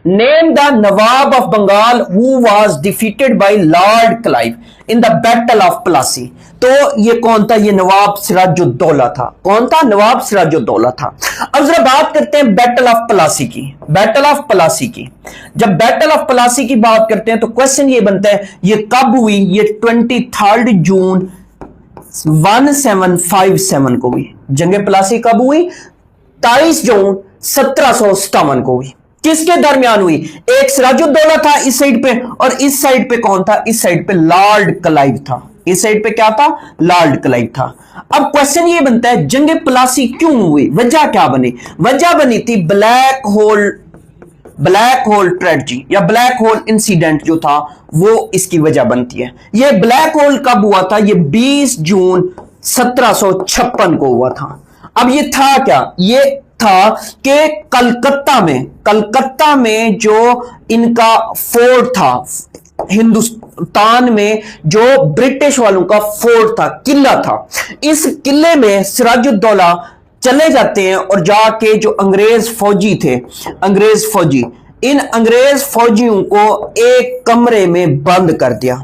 Name the nawab of Bengal who was defeated by lord Clive in the battle of Plassey. तो ये कौन था? ये नवाब सिराजुद्दौला था। कौन था? नवाब सिराजुद्दौला था। अब जरा बात करते हैं बैटल ऑफ प्लासी की। बैटल ऑफ प्लासी की, जब बैटल ऑफ प्लासी की बात करते हैं तो क्वेश्चन ये बनता है ये कब हुई? ये 23 जून 1757 को हुई। जंगे प्लासी कब हुई? 23 जून 1757 को हुई। किसके दरमियान हुई? एक सिराजुद्दौला था इस साइड पे, और इस साइड पे कौन था? इस साइड पे लॉर्ड क्लाइव था। इस साइड पे क्या था? लॉर्ड क्लाइव था। अब क्वेश्चन ये बनता है जंगे प्लासी क्यों हुई? वजह क्या बनी? वजह बनी थी ब्लैक होल ट्रेजेडी या ब्लैक होल इंसिडेंट जो था वो इसकी वजह बनती है। ये ब्लैक होल कब हुआ था? ये 20 जून 1756 को हुआ था। अब ये था क्या? ये था कि कलकत्ता में जो इनका फोर्ट था, हिंदुस्तान में जो ब्रिटिश वालों का फोर्ट था, किला था, इस किले में सिराजुद्दौला चले जाते हैं और जाके जो अंग्रेज फौजी थे, इन अंग्रेज फौजियों को एक कमरे में बंद कर दिया।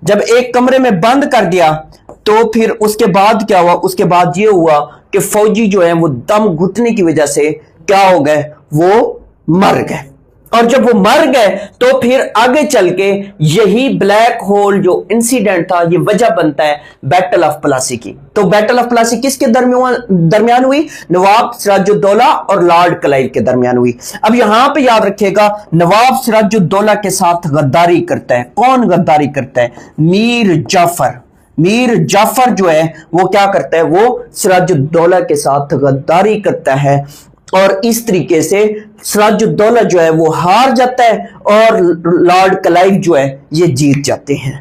जब एक कमरे में बंद कर दिया तो फिर उसके बाद क्या हुआ? उसके बाद ये हुआ कि फौजी जो है वो दम घुटने की वजह से क्या हो गए? वो मर गए। और जब वो मर गए तो फिर आगे चल के यही ब्लैक होल जो इंसिडेंट था ये वजह बनता है बैटल ऑफ प्लासी की। तो बैटल ऑफ प्लासी किसके दरमियान हुई? नवाब सिराजुद्दौला और लॉर्ड क्लाइव के दरमियान हुई। अब यहां पे याद रखिएगा नवाब सिराजुद्दौला के साथ गद्दारी करता है। कौन गद्दारी करता है? मीर जाफर जो है वो क्या करता है? वो सिराजुद्दौला के साथ गद्दारी करता है और इस तरीके से सिराजुद्दौला जो है वो हार जाता है और लॉर्ड क्लाइव जो है ये जीत जाते हैं।